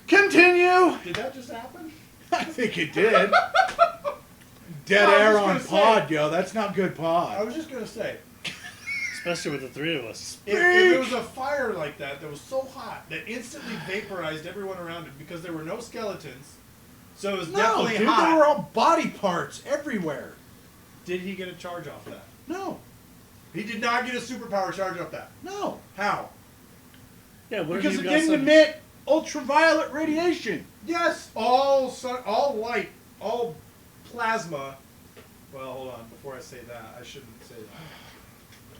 Continue. Did that just happen? I think it did. Dead No, I air was on gonna pod, say- yo. That's not good I pod. was just gonna say, Especially with the three of us. if there was a fire like that was so hot that instantly vaporized everyone around it because there were no skeletons, so it was No, definitely dude, hot. they were all body parts everywhere. Did he get a charge off that? No, He did not get a superpower charge off that. no. How? Yeah, what if Because you it got didn't some- emit ultraviolet radiation. Yes, all sun, all light, all plasma. Well, hold on. Before I say that, I shouldn't say that.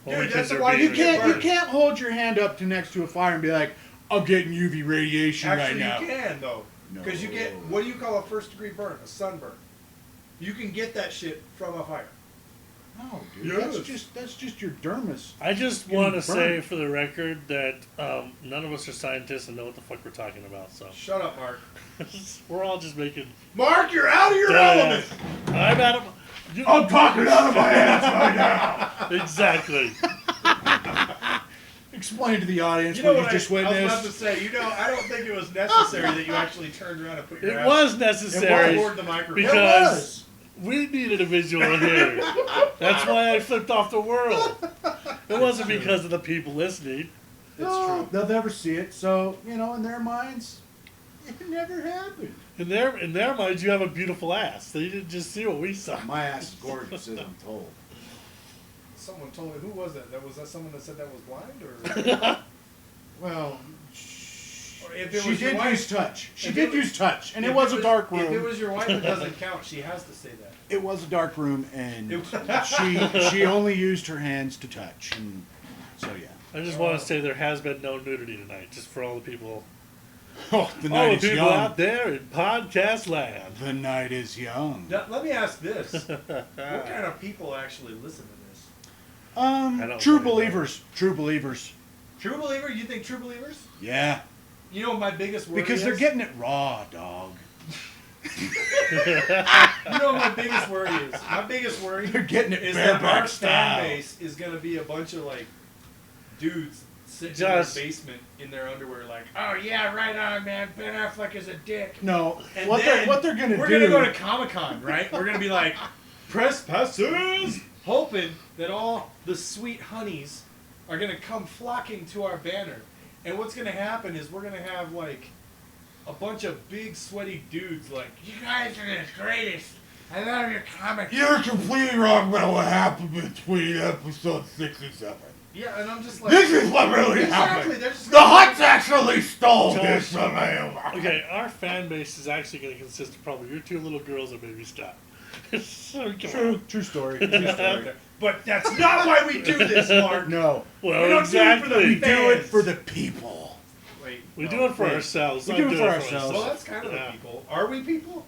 Only Dude, kids that's are why being You can't. You burned. can't hold your hand up to next to a fire and be like, "I'm getting UV radiation Actually, right now." you can though, because you get No. what do you call a first-degree burn? A sunburn. You can get that shit from a fire. No, dude. Yes. That's just your dermis. I just Getting want to say burned. for the record that none of us are scientists and know what the fuck we're talking about. So Shut up, Mark. we're all just making. Mark, you're out of your Dumbass. element. I'm out of. You, I'm talking out of my ass right now. Exactly. Explain to the audience You know what what you just I was about to witnessed. say. You know, I don't think it was necessary that you actually turned around and put your It ass was necessary toward the microphone. It because was. we needed a visual here. That's why I flipped off the world. It wasn't because of the people listening. No, they'll never see it. So in their minds, it never happened. In their minds, you have a beautiful ass. They didn't just see what we saw. My ass is gorgeous, as I'm told. Someone told me, who was that? Was that someone that said that was blind, or? Well, Or if it she was your did wife- use touch. She if did it was- use touch, and if it was a dark If it room. was your wife, it doesn't count. She has to say that. It was a dark room, and It- she only used her hands to touch, and so yeah. I just want to say there has been no nudity tonight, just for all the people, Oh, the all night the is people young. out there in podcast land. The night is young. Now, let me ask this: what kind of people actually listen to this? I don't True really know. believers. True believers. True believer? You think true believers? Yeah, You know what my biggest worry because is? they're getting it raw, dog. You know what my biggest worry is? My biggest worry They're getting it is that our bareback fan style. base is going to be a bunch of, like, dudes sitting Just- in their basement in their underwear like, oh, yeah, right on, man. Ben Affleck is a dick. No, And what then they're gonna we're do? gonna go to Comic-Con, right? We're gonna be like, press passes, hoping that all the sweet honeys are gonna come flocking to our banner. And what's gonna happen is we're gonna have like a bunch of big sweaty dudes like, you guys are the greatest. I love your comics. You're completely wrong about what happened between episode 6 and 7. Yeah, and I'm just like, This is what really exactly. happened. They're just The Huts actually stole this Josh. from him. Okay, our fan base is actually going to consist of probably your 2 little girls and maybe Scott. So, come on. True story. But that's not why we do this, Mark. No, Well, We don't exactly. do it for we the do it fans. for the people. Wait, We no. do it for wait. ourselves. We not do it do for ourselves. Well, that's kind of Yeah. the people. Are we people?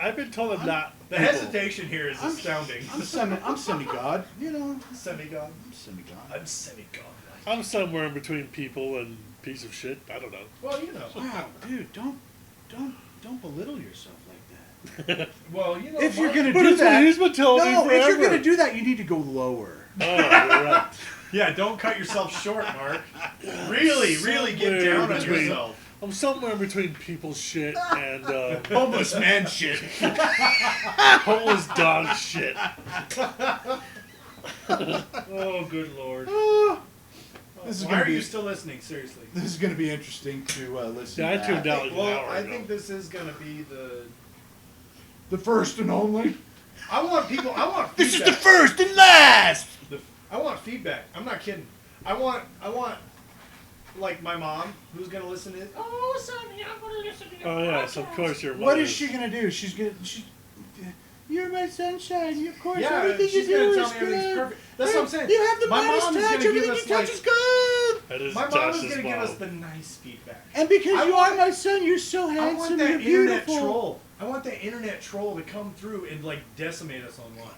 I've been told I'm not. The people. hesitation here is I'm- astounding. I'm semi-god. You know, Semi-god. I'm semi-god. I'm semi-god. I'm somewhere in between people and piece of shit. I don't know. Well, you know. Wow, dude, don't belittle yourself like that. Well, you know. If you're Mark- gonna But do it's what that, he's been telling me no, if you're forever. gonna do that, you need to go lower. Oh, you're right. Yeah, don't cut yourself short, Mark. Really, really get Somewhere down on between- yourself. I'm somewhere in between people shit and Homeless man shit. homeless dog shit. Oh, good lord. This is Why gonna are be you still listening? Seriously. this is gonna be interesting to listen. Yeah, I to tuned that. out like an Well, hour I ago. think this is gonna be the. The first and only. I want people. I want. This is the feedback. first and last. I want feedback. I'm not kidding. I want. Like my mom, who's gonna listen to it. Oh, Sonny, I'm gonna listen to your Oh yes, of podcast." course your mother. What is she gonna do? She's gonna. You're my sunshine. Of course, Yeah, everything she's you gonna do tell is me everything's good. perfect. That's what I'm saying. You have the My Midas mom is touch. gonna give Everything us, you touch like- is good. That is My mom Josh's is gonna give mom. us the nice feedback. And because I you want- are my son, you're so I handsome. want You're that internet beautiful. troll. I want that internet troll to come through and like decimate us online.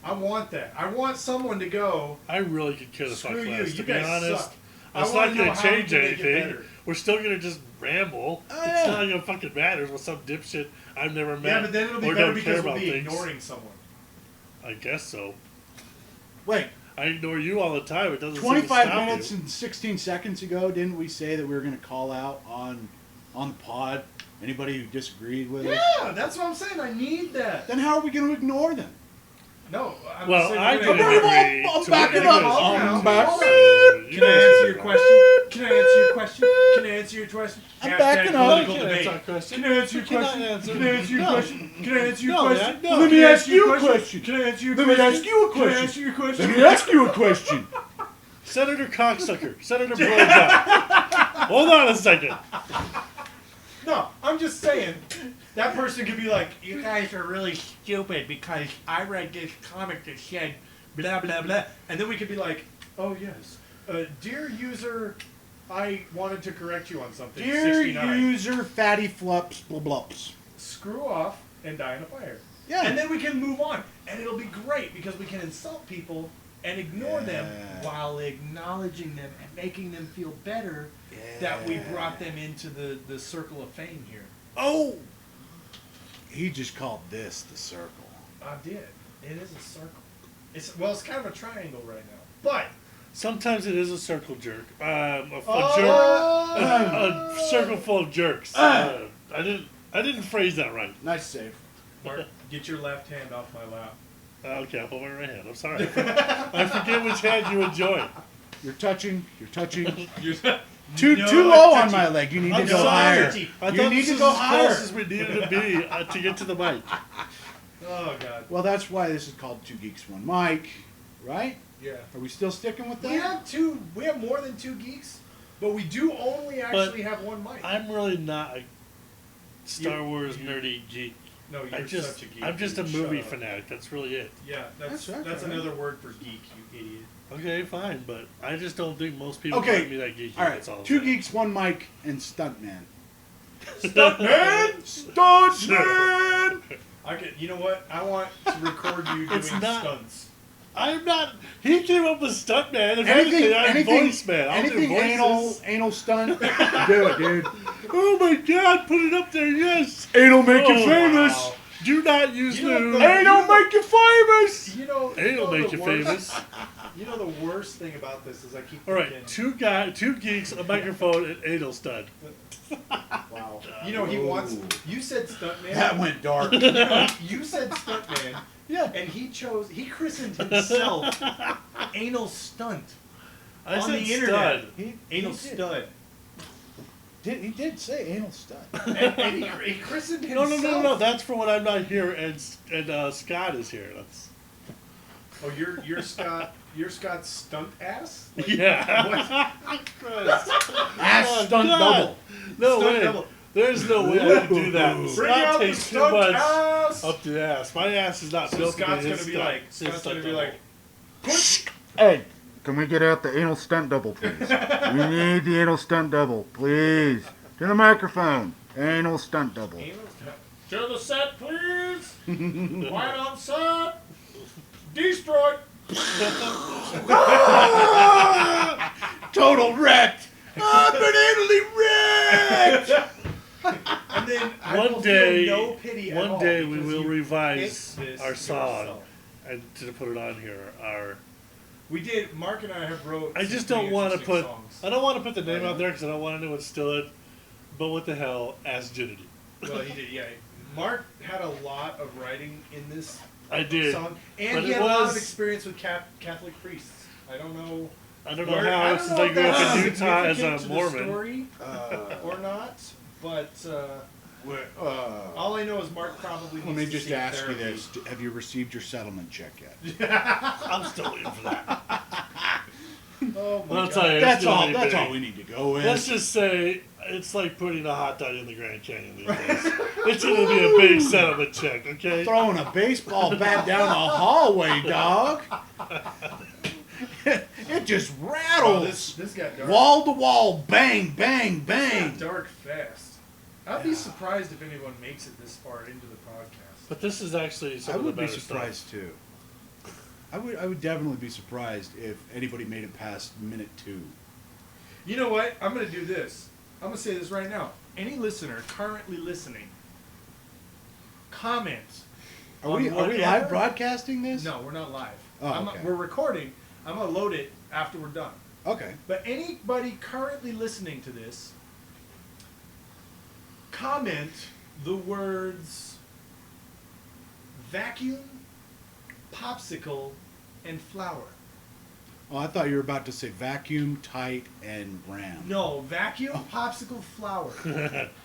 I want that. I want someone to go. I really could care the fuck Screw you. less. You To be guys honest, suck. I it's wanna not know going to how we change can make it anything. better. We're still going to just ramble. Oh, It's yeah. not going to fucking matter with some dipshit I've never met Yeah, but then it'll be or better don't care because we'll about be things. ignoring someone. I guess so. Wait, I ignore you all the time. It doesn't seem to 25 stop minutes you. and 16 seconds ago, didn't we say that we were going to call out on the pod anybody who disagreed with us? Yeah, that's what I'm saying. I need that. Then how are we going to ignore them? No, I'm Well, saying I we're didn't gonna- agree I'm to backing what up. you I'm guys back. did. Can You I guys answer did your that. question? Can I answer your question? Can I answer your question? I'm Hashtag backing up. political You can't debate. answer our question. Can I answer your You cannot question? answer. Can I answer your No. question? Can I answer your No, question? man, no. Let me Can I ask answer your you a question. Can I answer your Let me question? ask you a Can I question. answer your Let question? me ask you a question. Senator Cocksucker. Senator Blowjob. Hold on a second. No, I'm just saying. That person could be like, you guys are really stupid because I read this comic that said blah blah blah, and then we could be like, oh yes, dear user, I wanted to correct you on something. Dear 69. user, fatty flups, blubs. Screw off and die in a fire. Yeah. And then we can move on, and it'll be great because we can insult people and ignore them Yeah. while acknowledging them and making them feel better that we brought them into the circle of fame here. Oh! He just called this the circle. I did. It is a circle. It's kind of a triangle right now. But Sometimes it is a circle jerk. A Oh! jerk. A circle full of jerks. I didn't phrase that right. Nice save. Mark, get your left hand off my lap. Okay, I'll hold my right hand. I'm sorry. I forget which hand you enjoy. You're touching. You're Too No, low on touchy. my leg. You need to I'm go sorry. higher. Touchy. I You thought need this to was go as higher. close as we needed to be to get to the mic. Oh God. Well, that's why this is called 2 Geeks, 1 Mic, right? Yeah. Are we still sticking with that? We have two. We have more than 2 geeks, but we do only actually have one mic. I'm really not a Star You- Wars you- nerdy geek. No, you're such a geek. I'm just a dude. movie Shut up. fanatic. That's really it. Yeah, that's That's right. another word for geek, you idiot. Okay, fine, but I just don't think most people Okay. find me that geeky. All right. That's all I'm 2 saying. Geeks, 1 Mic, and Stuntman. Stuntman! Stuntman! I could. You know what? I want to record you doing It's not- stunts. I'm not. He came up with stuntman. If Anything, anything, I'm anything, voice man. I'll do anything voices. anal stunt, do it, dude. Oh my God! Put it up there. Yes. Anal make you Oh, famous. wow. Do not use You know lube. the- Anal make you famous. You know, Anal make you the worst- famous. You know the worst thing about this is I keep All right, thinking, two geeks, a microphone, and anal stud. wow. You know, he wants. You said stuntman. That went dark. You know, you said stuntman, Yeah. and he christened himself anal stunt I on said the internet. stud. Anal did. stud. He did say anal stunt. And he christened No, himself. no. That's for when I'm not here and Scott is here. That's Oh, you're Scott. You're Scott's stunt ass. Like, yeah. Christ. Ass Oh, stunt God. double. No Stunt way. double. There's no way I can do that. Bring Bring Scott out the takes too stunt much ass. up the ass. My ass is not So built to Scott's be gonna his be stunt. like. His Scott's stunt gonna be double. like. Push. Hey, can we get out the anal stunt double, please? We need the anal stunt double, please. To the microphone. Anal stunt double. Anal stunt. To the set, please. Right on set. Destroyed. Total wrecked. I've been anally wrecked. And then I One will day, feel no pity at all one day we because will you revise picked this our song yourself. and to put it on here. We did. Mark and I have wrote. I just some don't pretty want to interesting put. songs. I don't want to put the name out there because I don't want anyone to steal it. But what the hell, Asginity. Well, he did. Yeah. Mark had a lot of writing in this I did. song, and But he it had a lot of was- experience with Catholic priests. I don't know. I don't know where- how don't since know I if grew up that's in Utah as significant a to the Mormon. story, or not, but all I know is Mark probably. Let me needs to just seek ask you therapy. this: have you received your settlement check yet? I'm still waiting for that. Oh my I'll God. tell you, That's it's gonna all. be That's big. all we need to go with. Let's just say it's like putting a hot dog in the Grand Canyon these days. It's gonna be a big settlement check, okay? Throwing a baseball bat down the hallway, dog. It just Oh, rattles. this got dark. Wall to wall, bang, bang, This bang. got dark fast. I'd be surprised if anyone makes it this far into the podcast. But this is actually some I of the would be better surprised too. I would definitely be surprised if anybody made it past minute 2. You know what? I'm going to do this. I'm going to say this right now. Any listener currently listening, comment. Are we whatever- live broadcasting this? No, we're not live. Oh, okay. We're recording. I'm going to load it after we're done. Okay. But anybody currently listening to this, comment the words vacuum, popsicle, and flour. Oh, I thought you were about to say vacuum, tight, and ram. No, vacuum, popsicle, flour.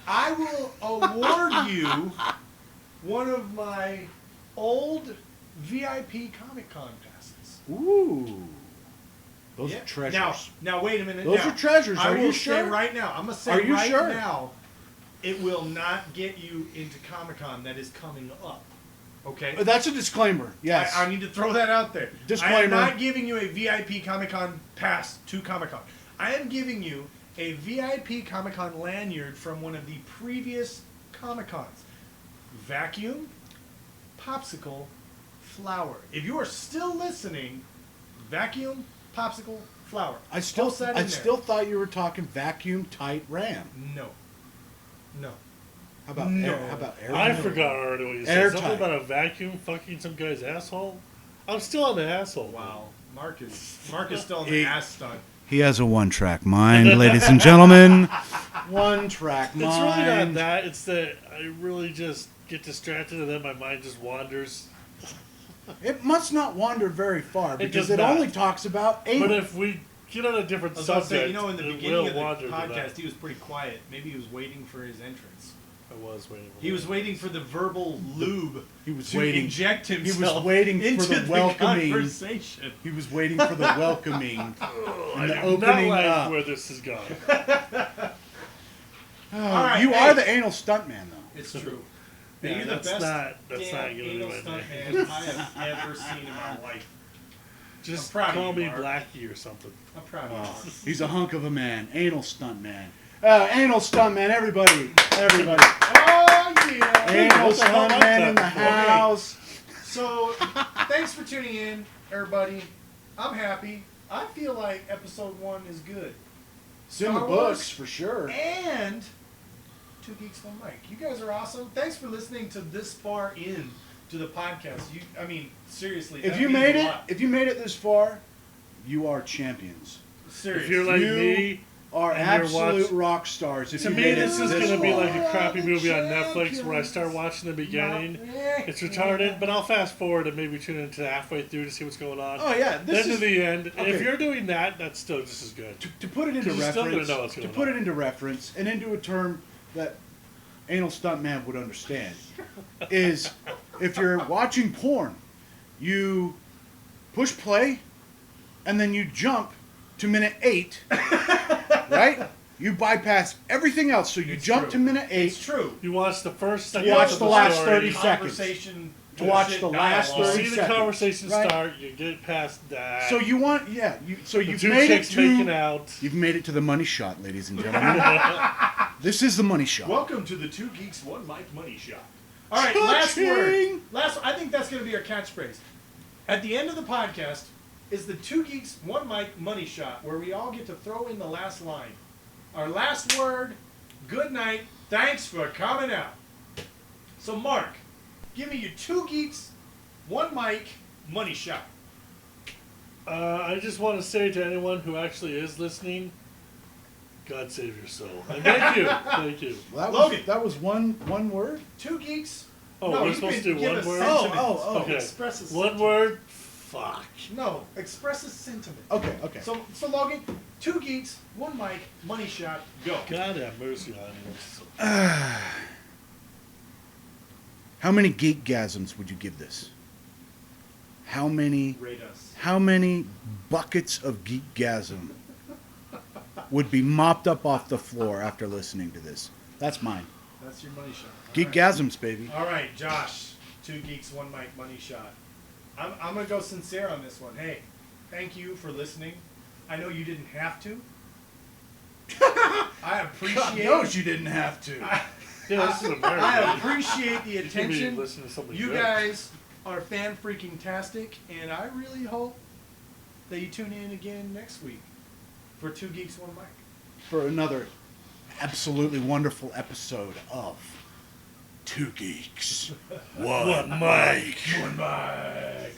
I will award you one of my old VIP Comic Con passes. Ooh. Those Yeah. are treasures. Now wait a minute. Those now, are treasures. I Are will you say sure? right now. I'm gonna say Are you right sure? now, it will not get you into Comic Con that is coming up. Okay. That's a disclaimer. Yes. I need to throw that out there. I am Disclaimer. not giving you a VIP Comic Con pass to Comic Con. I am giving you a VIP Comic Con lanyard from one of the previous Comic Cons. Vacuum, popsicle, flour. If you are still listening, vacuum, popsicle, flour. I still Post that in there. thought you were talking vacuum, tight, ram. No. No. How about No. air? How about air? I forgot already what you said. Airtight. Something about a vacuum fucking some guy's asshole. I'm still on the asshole. Wow. Mark is still on He- the ass stunt. He has a one-track mind, ladies and gentlemen. One track It's really not mind. that. It's that I really just get distracted and then my mind just wanders. It must not wander very far It because does it not. only talks about anal. But if we get on a different I was about to subject, say, you know, in the it beginning will of the wander to podcast, that. he was pretty quiet. Maybe he was waiting for his entrance. I was waiting for He was waiting for the verbal lube He was to waiting. inject He himself was waiting for into the welcoming. conversation. He was waiting for the welcoming I and the do not opening like up. where this is going. Oh, right, you hey. are the anal stuntman, though. It's true. Yeah, You're the that's best that's not damn gonna be anal my stuntman name. I have ever seen in my life. Just I'm proud of call you, me Mark. Blackie or something. I'm proud Oh, of you. he's a hunk of a man. Anal stuntman. Anal stuntman. Everybody. Everybody. Oh yeah. Anal What the hell am I stuntman in the clapping for? house. So thanks for tuning in, everybody. I'm happy. I feel like episode 1 is good. It's in the Star Wars books for sure. and 2 Geeks, 1 Mic. You guys are awesome. Thanks for listening to this far in to the podcast. I mean, seriously. If that you means made a it, lot. if you made it this far, you are champions. Seriously. If you're like You me, Are And you're absolute watch- rock stars. If to you me, made this it is this going to be far. like a crappy movie on Champions. Netflix where I start watching the beginning. It's retarded, but I'll fast forward and maybe tune into halfway through to see what's going on. Oh yeah, this Then is to the end. And if okay. you're doing that, that's still just as good. to put it into 'Cause you're still gonna reference. know what's To going put on. it into reference and into a term that anal stuntman would understand is if you're watching porn, you push play and then you jump to minute 8, right? You bypass everything else, so you It's jump true. to minute 8 It's true. You watch the first You second watch of the last story. 30 seconds. Conversation. to watch bullshit the last dialogue. 30 See the seconds, conversation right? start, you get past that. So you want, so the you've two made it chicks making to, out. you've made it to the money shot, ladies and gentlemen. This is the money shot. Welcome to the 2 Geeks, 1 Mic Money Shot. All right, last word. I think that's going to be our catchphrase. At the end of the podcast is the 2 Geeks, 1 Mic Money Shot, where we all get to throw in the last line. Our last word, good night, thanks for coming out. So, Mark, give me your 2 Geeks, 1 Mic Money Shot. I just want to say to anyone who actually is listening, God save your soul. And thank you. Thank you. Well, Logan. that was one word. 2 Geeks. Oh, no, we're you supposed can to do give one a word? sentiment. Oh, Okay. Express a One sentiment. word? Fuck. No, express a sentiment. Okay. So Logan, 2 Geeks, 1 Mic, Money Shot, go. God have mercy on us. How many geekgasms would you give this? How many Rate us. buckets of geekgasm would be mopped up off the floor after listening to this? That's mine. That's your money shot. Geekgasms, baby. All right, Josh. 2 Geeks, 1 Mic, Money Shot. I'm gonna go sincere on this one. Hey, thank you for listening. I know you didn't have to. I appreciate. God knows you didn't have to. Yeah, this is America. I appreciate the You should be attention. listening to something You good. guys are fan freaking tastic, and I really hope that you tune in again next week for 2 Geeks, 1 Mic. For another absolutely wonderful episode of 2 Geeks, 1 Mic. 1 Mic.